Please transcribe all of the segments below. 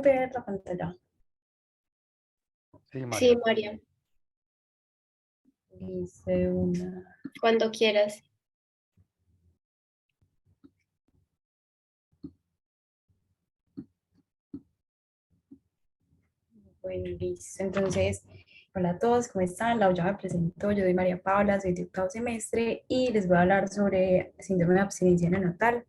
ver la pantalla. Sí, Sí, María. María, Dice una. cuando quieras. Bueno, listo. Entonces, hola a todos, ¿cómo están? Ya me presento, yo soy María Paula, soy de octavo semestre y les voy a hablar sobre síndrome de abstinencia neonatal.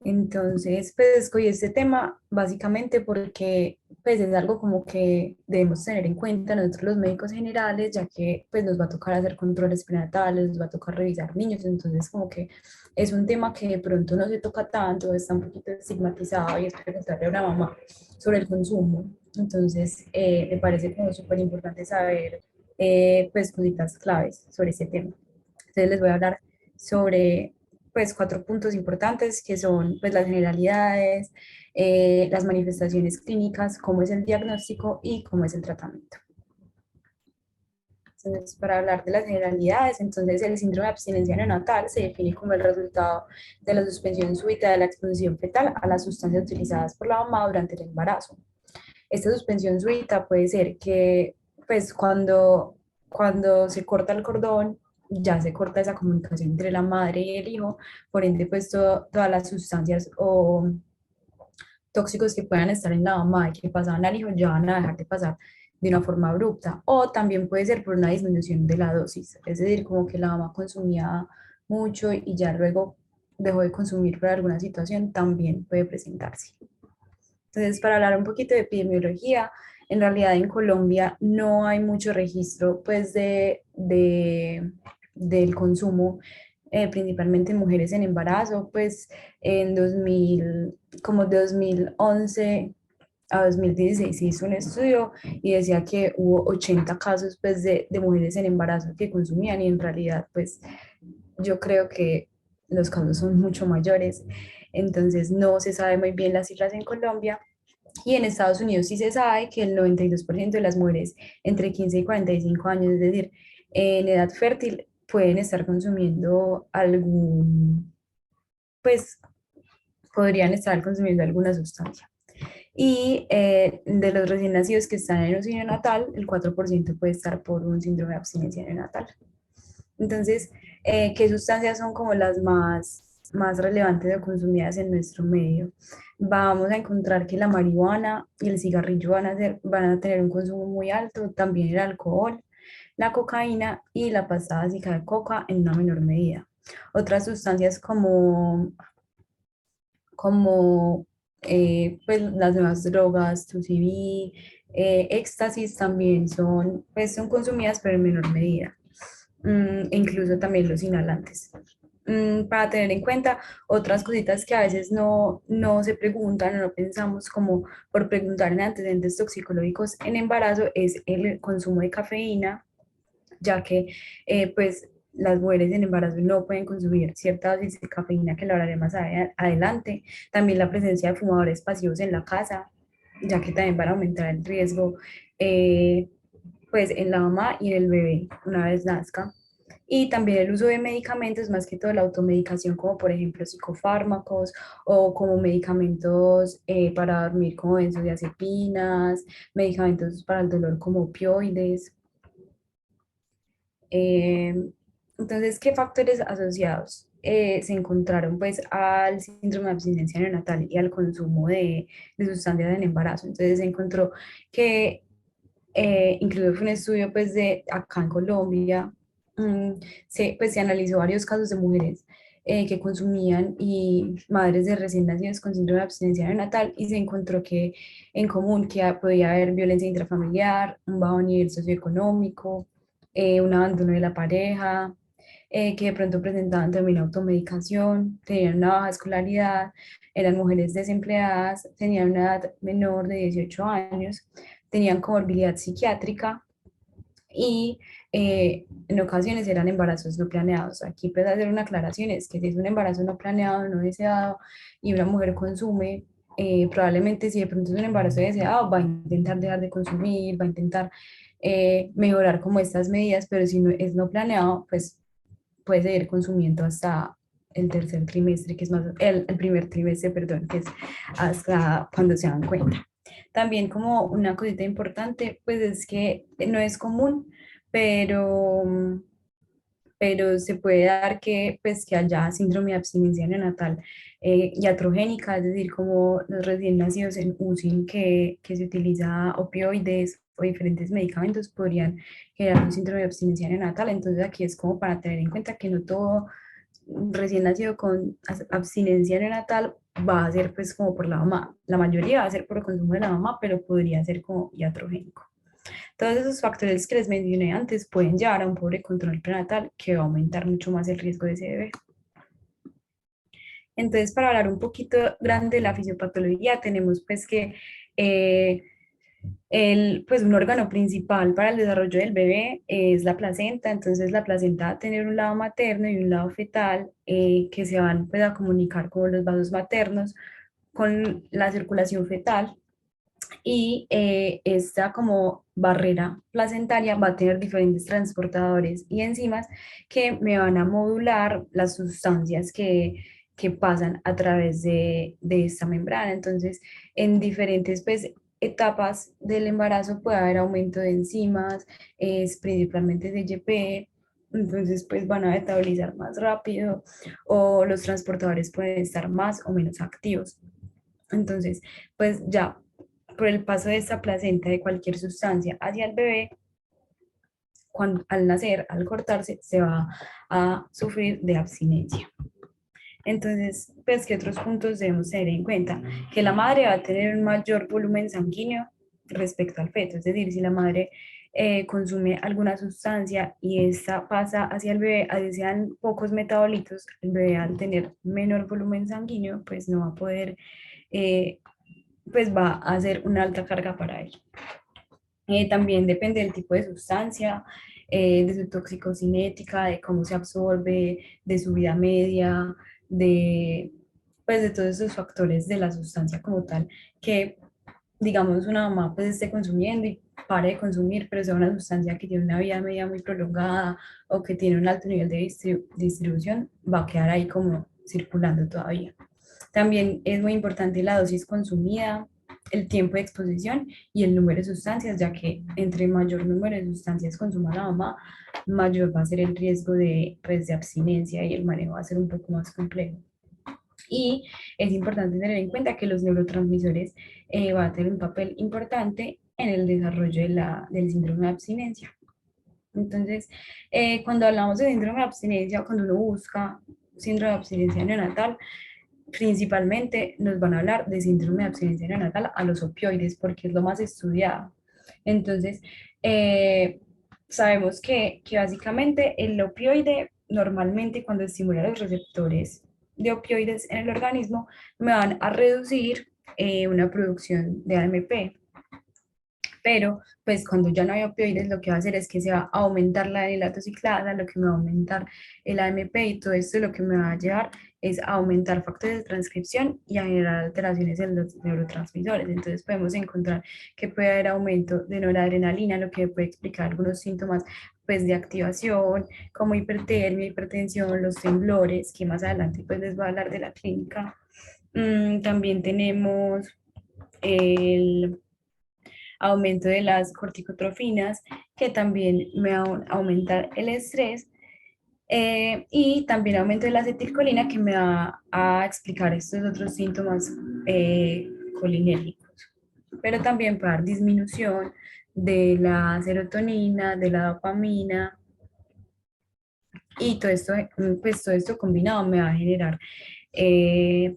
Entonces, pues escogí este tema básicamente porque pues es algo como que debemos tener en cuenta nosotros los médicos generales, ya que pues nos va a tocar hacer controles prenatales, nos va a tocar revisar niños, entonces como que es un tema que de pronto no se toca tanto, está un poquito estigmatizado y es preguntarle a una mamá sobre el consumo. Entonces, me parece como súper importante saber pues cositas claves sobre este tema. Entonces les voy a hablar sobre pues cuatro puntos importantes que son pues las generalidades, las manifestaciones clínicas, cómo es el diagnóstico y cómo es el tratamiento. Entonces, para hablar de las generalidades, entonces el síndrome de abstinencia neonatal se define como el resultado de la suspensión súbita de la exposición fetal a las sustancias utilizadas por la mamá durante el embarazo. Esta suspensión súbita puede ser que, pues, cuando se corta el cordón, ya se corta esa comunicación entre la madre y el hijo, por ende, pues, todas las sustancias o tóxicos que puedan estar en la mamá y que pasaban al hijo ya van a dejar de pasar de una forma abrupta. O también puede ser por una disminución de la dosis, es decir, como que la mamá consumía mucho y ya luego dejó de consumir por alguna situación, también puede presentarse. Entonces, para hablar un poquito de epidemiología, en realidad en Colombia no hay mucho registro pues del consumo, principalmente en mujeres en embarazo, pues en 2000, como de 2011 a 2016 se hizo un estudio y decía que hubo 80 casos pues de mujeres en embarazo que consumían y en realidad pues yo creo que los casos son mucho mayores, entonces no se sabe muy bien las cifras en Colombia y en Estados Unidos sí se sabe que el 92% de las mujeres entre 15 y 45 años, es decir, en edad fértil, pueden estar consumiendo pues podrían estar consumiendo alguna sustancia. Y de los recién nacidos que están en un natal, el 4% puede estar por un síndrome de abstinencia neonatal. Entonces, ¿qué sustancias son como las más relevantes o consumidas en nuestro medio? Vamos a encontrar que la marihuana y el cigarrillo van a tener un consumo muy alto, también el alcohol, la cocaína y la pasta básica de coca en una menor medida. Otras sustancias como pues, las nuevas drogas, 2CB, éxtasis también son consumidas pero en menor medida, e incluso también los inhalantes. Para tener en cuenta otras cositas que a veces no se preguntan o no pensamos como por preguntar en antecedentes toxicológicos en embarazo es el consumo de cafeína, ya que pues las mujeres en embarazo no pueden consumir cierta dosis de cafeína que lo hablaré más adelante. También la presencia de fumadores pasivos en la casa, ya que también van a aumentar el riesgo eh, pues en la mamá y en el bebé una vez nazca. Y también el uso de medicamentos, más que todo la automedicación, como por ejemplo psicofármacos o como medicamentos para dormir como benzodiazepinas, medicamentos para el dolor como opioides. Eh, entonces, ¿qué factores asociados se encontraron pues al síndrome de abstinencia neonatal y al consumo de sustancias en embarazo? Entonces se encontró que incluso fue un estudio pues de acá en Colombia, pues se analizó varios casos de mujeres que consumían y madres de recién nacidos con síndrome de abstinencia neonatal y se encontró que en común que podía haber violencia intrafamiliar, un bajo nivel socioeconómico, un abandono de la pareja, que de pronto presentaban también automedicación, tenían una baja escolaridad, eran mujeres desempleadas, tenían una edad menor de 18 años, tenían comorbilidad psiquiátrica y en ocasiones eran embarazos no planeados. Aquí puede hacer una aclaración, es que si es un embarazo no planeado, no deseado y una mujer consume, probablemente si de pronto es un embarazo deseado, va a intentar dejar de consumir, va a intentar mejorar como estas medidas, pero si no es no planeado, pues puede seguir consumiendo hasta el tercer trimestre, que es más, el primer trimestre, perdón, que es hasta cuando se dan cuenta. También como una cosita importante, pues es que no es común, pero, pero se puede dar que, pues, que haya síndrome de abstinencia neonatal iatrogénica, es decir, como los recién nacidos en UCI que se utiliza opioides o diferentes medicamentos podrían generar un síndrome de abstinencia neonatal. Entonces aquí es como para tener en cuenta que no todo recién nacido con abstinencia neonatal va a ser pues como por la mamá. La mayoría va a ser por el consumo de la mamá, pero podría ser como iatrogénico. Todos esos factores que les mencioné antes pueden llevar a un pobre control prenatal que va a aumentar mucho más el riesgo de ese bebé. Entonces, para hablar un poquito grande de la fisiopatología, tenemos pues que eh, pues un órgano principal para el desarrollo del bebé es la placenta. Entonces la placenta va a tener un lado materno y un lado fetal que se van pues, a comunicar con los vasos maternos, con la circulación fetal, y esta como barrera placentaria va a tener diferentes transportadores y enzimas que me van a modular las sustancias que pasan a través de esta membrana. Entonces, en diferentes pues, etapas del embarazo puede haber aumento de enzimas, es principalmente de YP. Entonces, pues van a metabolizar más rápido o los transportadores pueden estar más o menos activos. Entonces, pues ya por el paso de esta placenta de cualquier sustancia hacia el bebé, cuando, al nacer, al cortarse, se va a sufrir de abstinencia. Entonces, pues, ¿qué otros puntos debemos tener en cuenta? Que la madre va a tener un mayor volumen sanguíneo respecto al feto, es decir, si la madre consume alguna sustancia y esta pasa hacia el bebé, así sean pocos metabolitos, el bebé al tener menor volumen sanguíneo, pues no va a poder, eh, pues va a hacer una alta carga para él. También depende del tipo de sustancia, de su toxicocinética, de cómo se absorbe, de su vida media, de, pues, de todos esos factores de la sustancia como tal, que digamos una mamá pues esté consumiendo y pare de consumir, pero sea una sustancia que tiene una vida media muy prolongada o que tiene un alto nivel de distribución, va a quedar ahí como circulando todavía. También es muy importante la dosis consumida, el tiempo de exposición y el número de sustancias, ya que entre mayor número de sustancias consuma la mamá, mayor va a ser el riesgo de, pues, de abstinencia y el manejo va a ser un poco más complejo. Y es importante tener en cuenta que los neurotransmisores van a tener un papel importante en el desarrollo del síndrome de abstinencia. Entonces, cuando hablamos de síndrome de abstinencia, cuando uno busca síndrome de abstinencia neonatal, principalmente nos van a hablar de síndrome de abstinencia neonatal a los opioides porque es lo más estudiado. Entonces, eh, sabemos que básicamente el opioide normalmente cuando estimula los receptores de opioides en el organismo me van a reducir una producción de AMP, pero pues cuando ya no hay opioides lo que va a hacer es que se va a aumentar la ciclada, lo que me va a aumentar el AMP y todo esto lo que me va a llevar es a aumentar factores de transcripción y a generar alteraciones en los neurotransmisores. Entonces podemos encontrar que puede haber aumento de noradrenalina, lo que puede explicar algunos síntomas pues de activación como hipertermia, hipertensión, los temblores, que más adelante pues les voy a hablar de la clínica. También tenemos el aumento de las corticotrofinas, que también me va a aumentar el estrés, y también aumento de la acetilcolina, que me va a explicar estos otros síntomas colinérgicos. Pero también puede dar disminución de la serotonina, de la dopamina, y todo esto, pues todo esto combinado me va a generar eh,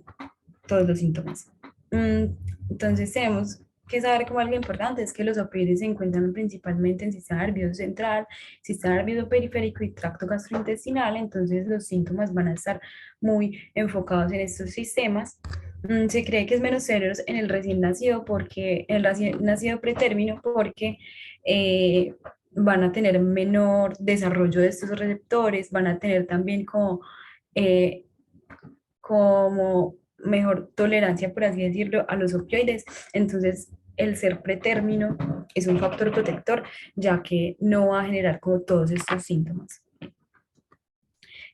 todos los síntomas. Entonces tenemos que saber como algo importante es que los opioides se encuentran principalmente en sistema nervioso central, sistema nervioso periférico y tracto gastrointestinal. Entonces los síntomas van a estar muy enfocados en estos sistemas. Se cree que es menos severo en el recién nacido porque el recién nacido pretérmino porque van a tener menor desarrollo de estos receptores, van a tener también eh, como mejor tolerancia, por así decirlo, a los opioides. Entonces, el ser pretérmino es un factor protector, ya que no va a generar como todos estos síntomas.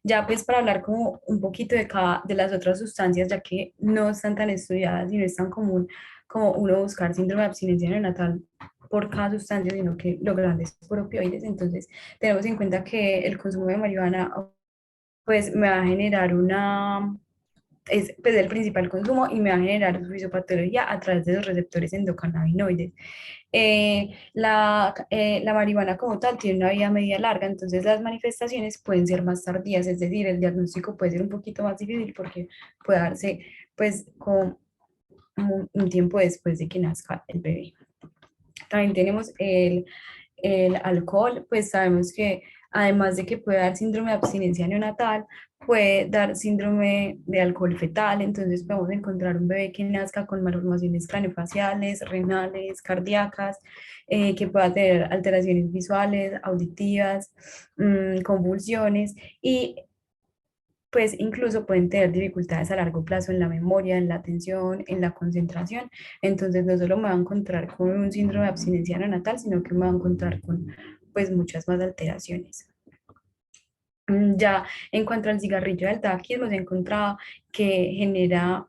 Ya pues para hablar como un poquito de cada de las otras sustancias, ya que no están tan estudiadas y no es tan común como uno buscar síndrome de abstinencia neonatal por cada sustancia, sino que lo grande es por opioides. Entonces, tenemos en cuenta que el consumo de marihuana pues me va a generar es pues, el principal consumo y me va a generar su fisiopatología a través de los receptores endocannabinoides. La marihuana como tal tiene una vida media larga, entonces las manifestaciones pueden ser más tardías, es decir, el diagnóstico puede ser un poquito más difícil porque puede darse pues con un tiempo después de que nazca el bebé. También tenemos el alcohol, pues sabemos que además de que puede dar síndrome de abstinencia neonatal, puede dar síndrome de alcohol fetal, entonces podemos encontrar un bebé que nazca con malformaciones craneofaciales, renales, cardíacas, que pueda tener alteraciones visuales, auditivas, convulsiones y pues incluso pueden tener dificultades a largo plazo en la memoria, en la atención, en la concentración. Entonces no solo me va a encontrar con un síndrome de abstinencia neonatal, sino que me va a encontrar con pues muchas más alteraciones. Ya en cuanto al cigarrillo del tabaquismo, se ha encontrado que genera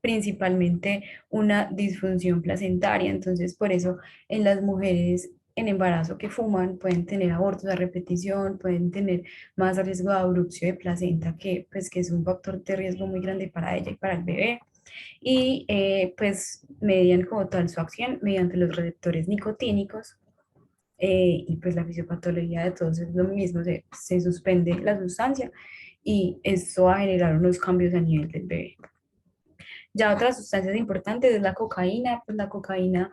principalmente una disfunción placentaria, entonces por eso en las mujeres en embarazo que fuman pueden tener abortos a repetición, pueden tener más riesgo de abrupción de placenta, que pues que es un factor de riesgo muy grande para ella y para el bebé, y pues median como tal su acción mediante los receptores nicotínicos, y pues la fisiopatología de todos es lo mismo, se suspende la sustancia y esto va a generar unos cambios a nivel del bebé. Ya otras sustancias importantes es la cocaína, pues la cocaína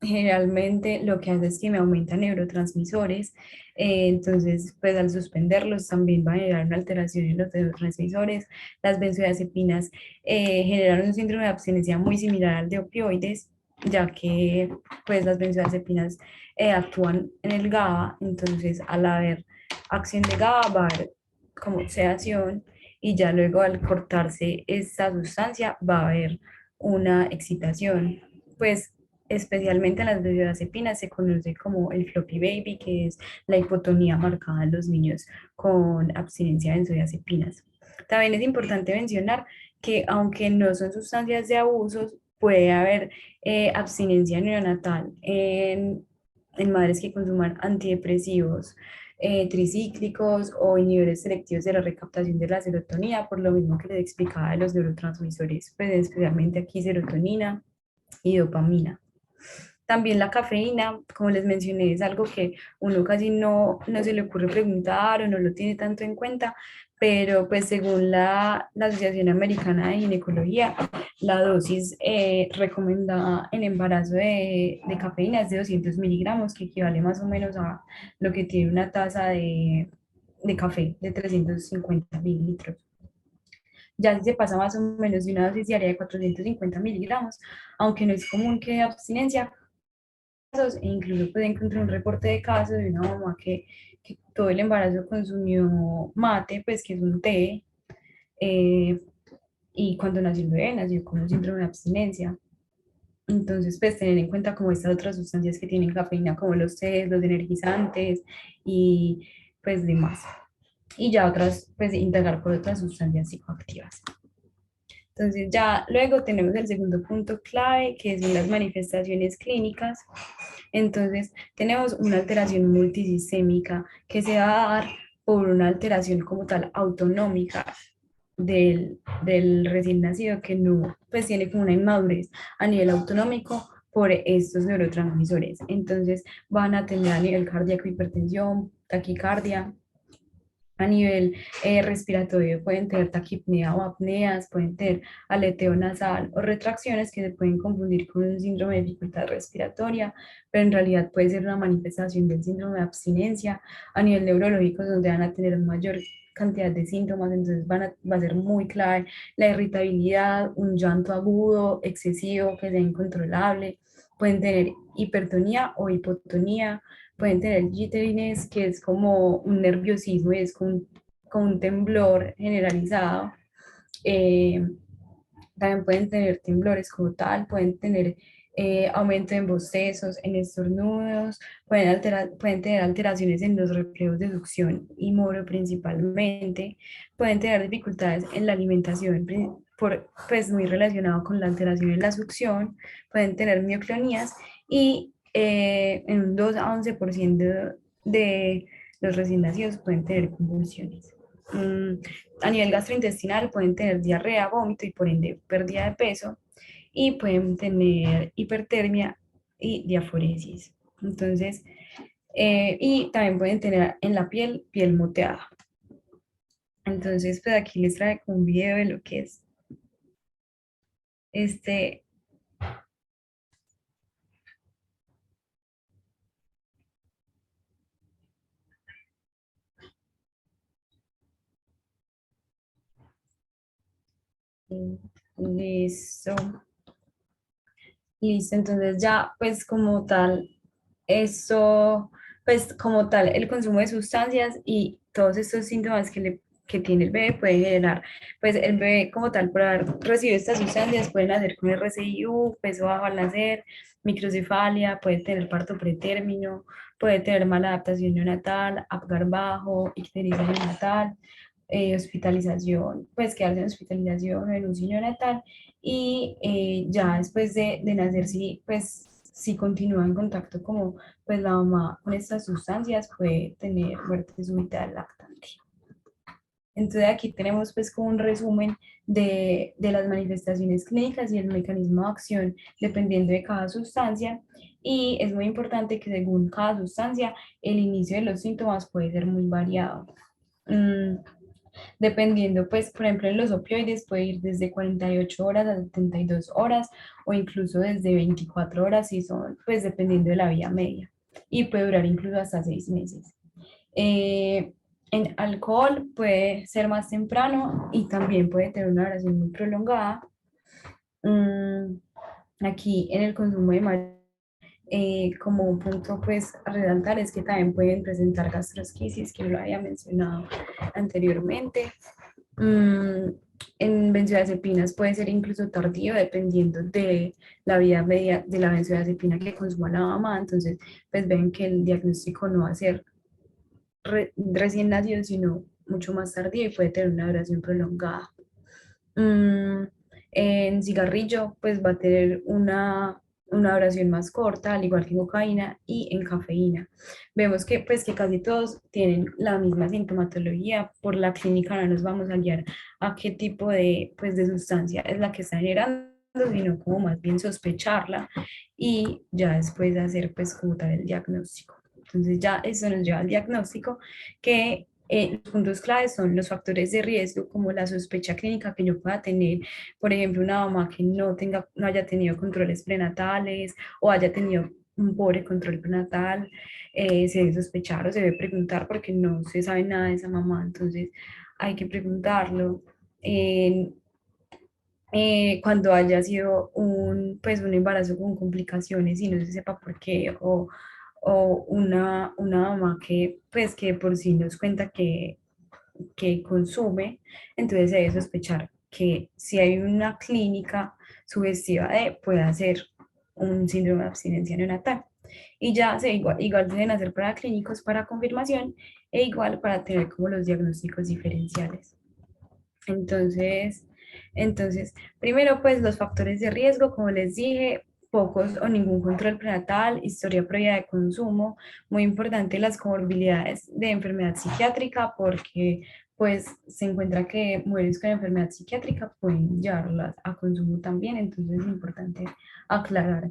generalmente lo que hace es que me aumenta neurotransmisores, entonces pues al suspenderlos también va a generar una alteración en los neurotransmisores. Las benzodiazepinas generan un síndrome de abstinencia muy similar al de opioides, ya que pues las benzodiazepinas actúan en el GABA, entonces al haber acción de GABA va a haber como sedación y ya luego al cortarse esta sustancia va a haber una excitación. Pues especialmente en las benzodiazepinas se conoce como el floppy baby, que es la hipotonía marcada en los niños con abstinencia de benzodiazepinas. También es importante mencionar que aunque no son sustancias de abuso, puede haber abstinencia neonatal en madres que consuman antidepresivos, tricíclicos o inhibidores selectivos de la recaptación de la serotonina, por lo mismo que les explicaba de los neurotransmisores, pues especialmente aquí serotonina y dopamina. También la cafeína, como les mencioné, es algo que uno casi no se le ocurre preguntar o no lo tiene tanto en cuenta, pero pues según la Asociación Americana de Ginecología, la dosis recomendada en embarazo de cafeína es de 200 miligramos, que equivale más o menos a lo que tiene una taza de café de 350 mililitros. Ya si se pasa más o menos de una dosis diaria de 450 miligramos, aunque no es común que abstinencia, casos, e incluso puede encontrar un reporte de casos de una mamá que todo el embarazo consumió mate, pues que es un té, eh, y cuando nació el bebé nació con un síndrome de abstinencia. Entonces, pues tener en cuenta como estas otras sustancias que tienen cafeína, como los tés, los energizantes y pues demás. Y ya otras, pues integrar por otras sustancias psicoactivas. Entonces ya luego tenemos el segundo punto clave, que son las manifestaciones clínicas. Entonces tenemos una alteración multisistémica que se va a dar por una alteración como tal autonómica del recién nacido que no, pues tiene como una inmadurez a nivel autonómico por estos neurotransmisores. Entonces van a tener a nivel cardíaco hipertensión, taquicardia, a nivel respiratorio pueden tener taquipnea o apneas, pueden tener aleteo nasal o retracciones que se pueden confundir con un síndrome de dificultad respiratoria, pero en realidad puede ser una manifestación del síndrome de abstinencia. A nivel neurológico es donde van a tener mayor cantidad de síntomas, entonces va a ser muy clave la irritabilidad, un llanto agudo, excesivo, que sea incontrolable, pueden tener hipertonía o hipotonía, pueden tener jitteriness, que es como un nerviosismo y es como un temblor generalizado. Eh, También pueden tener temblores como tal, pueden tener aumento en bostezos, en estornudos, pueden tener alteraciones en los reflejos de succión y moro principalmente, pueden tener dificultades en la alimentación, pues muy relacionado con la alteración en la succión, pueden tener mioclonías y en un 2 a 11% de los recién nacidos pueden tener convulsiones. Mm, a nivel gastrointestinal pueden tener diarrea, vómito y por ende pérdida de peso y pueden tener hipertermia y diaforesis. Entonces, y también pueden tener en la piel piel moteada. Entonces, pues aquí les traigo un video de lo que es este. Listo, listo. Entonces ya, pues como tal, eso, pues como tal, el consumo de sustancias y todos estos síntomas que tiene el bebé puede generar, pues el bebé como tal, por haber recibido estas sustancias, pueden nacer con RCIU, peso bajo al nacer, microcefalia, puede tener parto pretérmino, puede tener mala adaptación neonatal, Apgar bajo, ictericia neonatal, hospitalización, pues quedarse en hospitalización en un neonatal y ya después de nacer, sí, pues si continúa en contacto como pues la mamá con estas sustancias puede tener muerte súbita del lactante. Entonces aquí tenemos pues como un resumen de las manifestaciones clínicas y el mecanismo de acción dependiendo de cada sustancia y es muy importante que según cada sustancia el inicio de los síntomas puede ser muy variado. Mm, Dependiendo, pues, por ejemplo, en los opioides puede ir desde 48 horas a 72 horas o incluso desde 24 horas si son, pues, dependiendo de la vía media. Y puede durar incluso hasta 6 meses. Eh, en alcohol puede ser más temprano y también puede tener una duración muy prolongada. Mm, Aquí en el consumo de marihuana, como un punto pues a resaltar es que también pueden presentar gastrosquisis, que lo había mencionado anteriormente. Mm, en benzodiazepinas puede ser incluso tardío dependiendo de la vida media de la benzodiazepina que consuma la mamá. Entonces, pues ven que el diagnóstico no va a ser recién nacido, sino mucho más tardío y puede tener una duración prolongada. Mm, en cigarrillo, pues va a tener una duración más corta, al igual que en cocaína y en cafeína. Vemos que, pues, que casi todos tienen la misma sintomatología. Por la clínica no nos vamos a guiar a qué tipo de, pues, de sustancia es la que está generando, sino como más bien sospecharla y ya después hacer, pues, como tal el diagnóstico. Entonces ya eso nos lleva al diagnóstico que los puntos claves son los factores de riesgo, como la sospecha clínica que yo pueda tener, por ejemplo, una mamá que no haya tenido controles prenatales o haya tenido un pobre control prenatal, se debe sospechar o se debe preguntar porque no se sabe nada de esa mamá, entonces hay que preguntarlo. Eh, Cuando haya sido pues un embarazo con complicaciones y no se sepa por qué, o una mamá que, pues, que por sí nos cuenta que consume, entonces se debe sospechar que si hay una clínica sugestiva de, puede ser un síndrome de abstinencia neonatal. Y ya igual deben hacer para clínicos para confirmación e igual para tener como los diagnósticos diferenciales. Entonces, entonces, primero pues los factores de riesgo, como les dije, pocos o ningún control prenatal, historia previa de consumo, muy importante las comorbilidades de enfermedad psiquiátrica porque pues se encuentra que mujeres con enfermedad psiquiátrica pueden llevarlas a consumo también, entonces es importante aclarar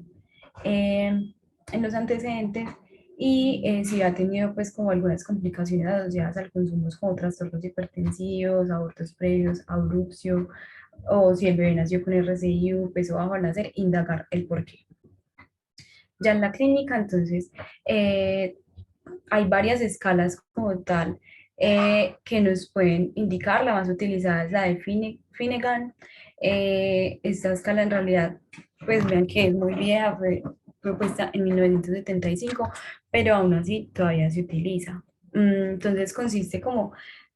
en los antecedentes y si ha tenido pues como algunas complicaciones asociadas al consumo como trastornos hipertensivos, abortos previos, abrupcio o si el bebé nació con RCI, peso bajo al nacer, indagar el porqué. Ya en la clínica, entonces, eh, hay varias escalas como tal que nos pueden indicar. La más utilizada es la de Finnegan. Esta escala en realidad, pues vean que es muy vieja, fue propuesta en 1975, pero aún así todavía se utiliza. Entonces consiste como,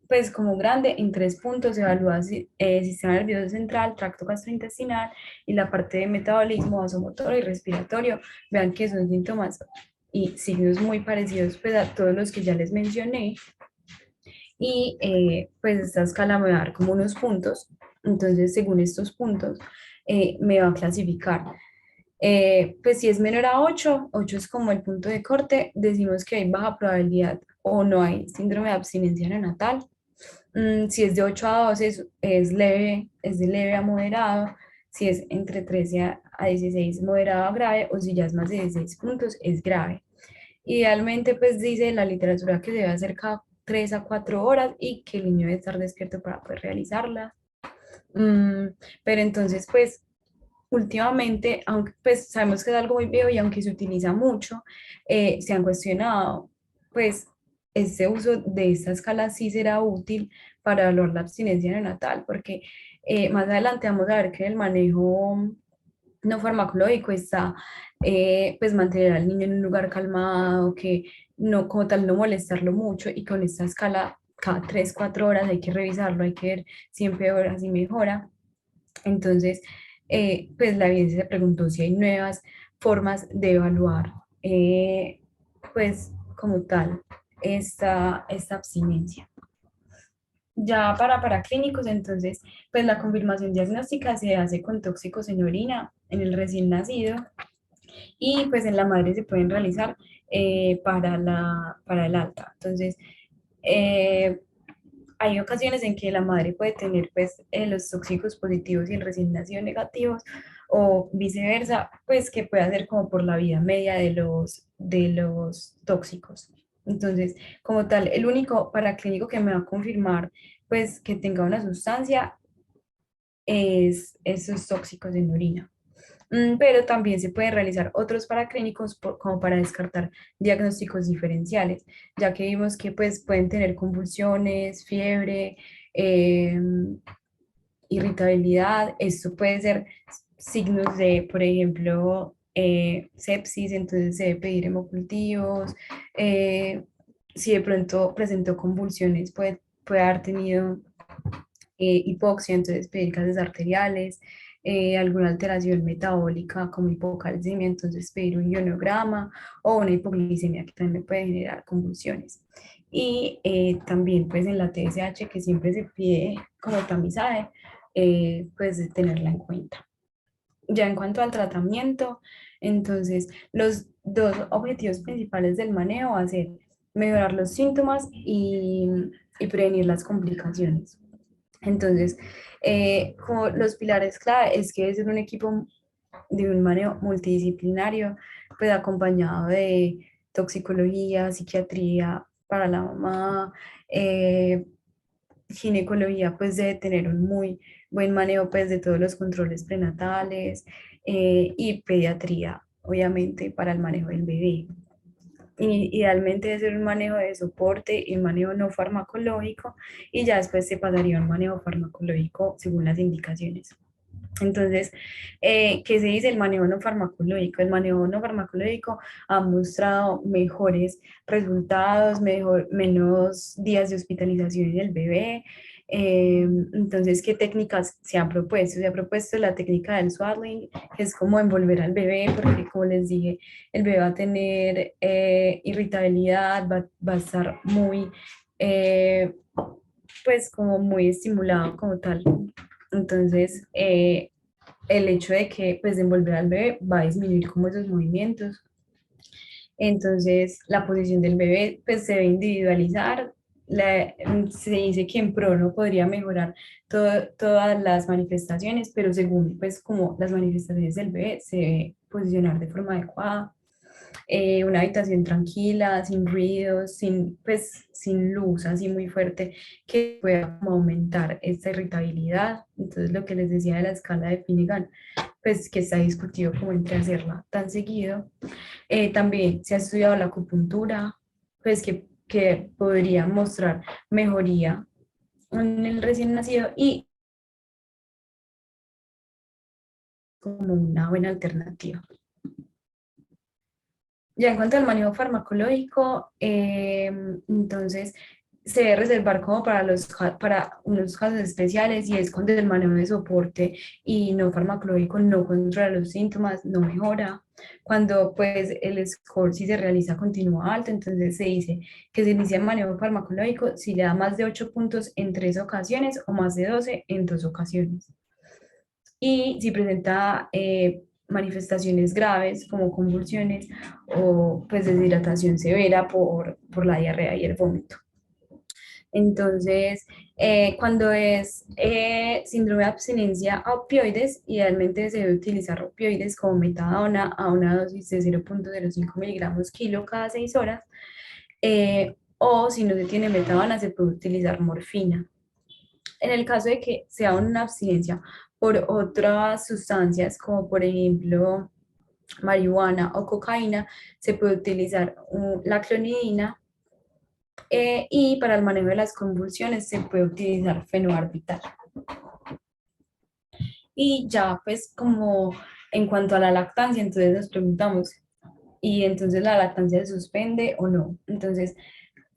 pues como grande, en 3 puntos, evalúa sistema nervioso central, tracto gastrointestinal y la parte de metabolismo, vasomotor y respiratorio. Vean que son síntomas y signos muy parecidos pues a todos los que ya les mencioné y pues esta escala me va a dar como unos puntos Entonces, según estos puntos, me va a clasificar. Pues si es menor a 8, 8 es como el punto de corte, decimos que hay baja probabilidad o no hay síndrome de abstinencia neonatal. Si es de 8 a 12 es leve, es de leve a moderado. Si es entre 13 a 16, moderado a grave, o si ya es más de 16 puntos, es grave. Idealmente, pues dice la literatura que se debe hacer cada 3 a 4 horas y que el niño debe estar despierto para poder realizarla. Mm, pero entonces, pues últimamente, aunque pues sabemos que es algo muy viejo y aunque se utiliza mucho, se han cuestionado, pues este uso de esta escala sí será útil para evaluar la abstinencia neonatal, porque más adelante vamos a ver que el manejo no farmacológico está, pues mantener al niño en un lugar calmado, que no, como tal, no molestarlo mucho y con esta escala cada 3 4 horas hay que revisarlo, hay que ver si empeora, si mejora. Entonces, pues la evidencia se preguntó si hay nuevas formas de evaluar, pues como tal, esta abstinencia. Ya para clínicos, entonces, pues la confirmación diagnóstica se hace con tóxicos en orina en el recién nacido y pues en la madre se pueden realizar para el alta. Entonces, eh, hay ocasiones en que la madre puede tener pues los tóxicos positivos y el recién nacido negativos o viceversa, pues que puede ser como por la vida media de los tóxicos. Entonces, como tal, el único paraclínico que me va a confirmar pues que tenga una sustancia es esos tóxicos en orina. Pero también se pueden realizar otros paraclínicos como para descartar diagnósticos diferenciales, ya que vimos que pues, pueden tener convulsiones, fiebre, eh, irritabilidad. Esto puede ser signos de, por ejemplo, sepsis, entonces se debe pedir hemocultivos. eh, si de pronto presentó convulsiones, puede haber tenido hipoxia, entonces pedir gases arteriales, alguna alteración metabólica como hipocalcemia, entonces pedir un ionograma o una hipoglicemia que también puede generar convulsiones. Y también pues en la TSH que siempre se pide como tamizaje, pues de tenerla en cuenta. Ya en cuanto al tratamiento, entonces los dos objetivos principales del manejo va a ser mejorar los síntomas y prevenir las complicaciones. Entonces, como los pilares clave es que debe ser un equipo de un manejo multidisciplinario, pues acompañado de toxicología, psiquiatría para la mamá, ginecología, pues debe tener un muy buen manejo pues de todos los controles prenatales y pediatría, obviamente, para el manejo del bebé. Idealmente debe ser un manejo de soporte y un manejo no farmacológico y ya después se pasaría a un manejo farmacológico según las indicaciones. Entonces, ¿qué se dice el manejo no farmacológico? El manejo no farmacológico ha mostrado mejores resultados, menos días de hospitalización en el bebé. Entonces, ¿qué técnicas se han propuesto? Se ha propuesto la técnica del swaddling, que es como envolver al bebé, porque como les dije, el bebé va a tener irritabilidad, va a estar muy, pues como muy estimulado como tal. Entonces, el hecho de que pues de envolver al bebé va a disminuir como esos movimientos. Entonces, la posición del bebé pues se debe individualizar. Se dice que en prono podría mejorar todas las manifestaciones, pero según pues como las manifestaciones del bebé se debe posicionar de forma adecuada. Una habitación tranquila, sin ruidos, sin luz así muy fuerte que pueda como aumentar esta irritabilidad. Entonces, lo que les decía de la escala de Finnegan, pues que está discutido como entre hacerla tan seguido. También se ha estudiado la acupuntura, pues que podría mostrar mejoría en el recién nacido y como una buena alternativa. Ya en cuanto al manejo farmacológico, entonces se debe reservar como para para unos casos especiales y es cuando el manejo de soporte y no farmacológico no controla los síntomas, no mejora. Cuando pues el score si se realiza continúa alto, entonces se dice que se inicia el manejo farmacológico si le da más de 8 puntos en 3 ocasiones o más de 12 en 2 ocasiones. Y si presenta manifestaciones graves como convulsiones o pues deshidratación severa por la diarrea y el vómito. Entonces, cuando es síndrome de abstinencia a opioides, idealmente se debe utilizar opioides como metadona a una dosis de 0,05 miligramos kilo cada 6 horas, o si no se tiene metadona, se puede utilizar morfina. En el caso de que sea una abstinencia por otras sustancias, como por ejemplo marihuana o cocaína, se puede utilizar la clonidina, y para el manejo de las convulsiones se puede utilizar fenobarbital. Y ya pues como en cuanto a la lactancia, entonces nos preguntamos, ¿y entonces la lactancia se suspende o no? Entonces,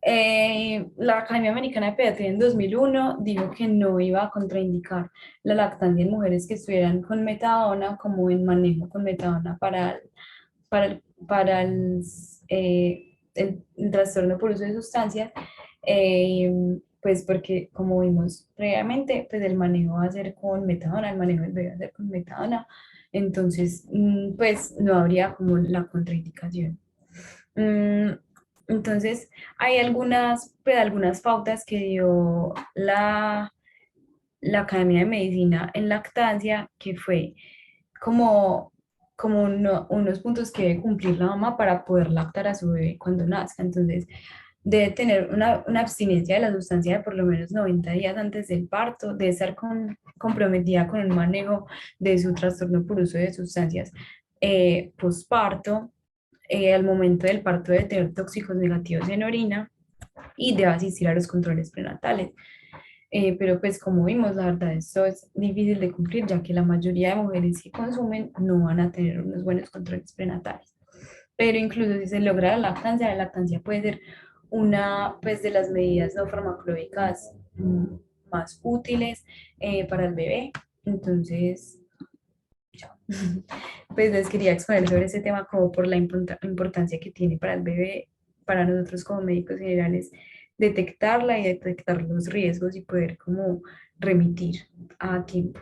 la Academia Americana de Pediatría en 2001 dijo que no iba a contraindicar la lactancia en mujeres que estuvieran con metadona como en manejo con metadona para el trastorno por uso de sustancias, eh, pues porque como vimos previamente, pues el manejo va a ser con metadona, el manejo del bebé va a ser con metadona, entonces pues no habría como la contraindicación. Mm, entonces hay algunas pautas que dio la Academia de Medicina en lactancia, que fue como, unos puntos que debe cumplir la mamá para poder lactar a su bebé cuando nazca. Entonces, debe tener una abstinencia de la sustancia de por lo menos 90 días antes del parto, debe estar comprometida con el manejo de su trastorno por uso de sustancias posparto, al momento del parto debe tener tóxicos negativos en orina y debe asistir a los controles prenatales. Pero pues como vimos, la verdad, esto es difícil de cumplir, ya que la mayoría de mujeres que consumen no van a tener unos buenos controles prenatales. Pero incluso si se logra la lactancia puede ser una pues, de las medidas no farmacológicas más útiles para el bebé. Entonces, ya. Pues les quería exponer sobre ese tema como por la importancia que tiene para el bebé, para nosotros como médicos generales, detectarla y detectar los riesgos y poder como remitir a tiempo.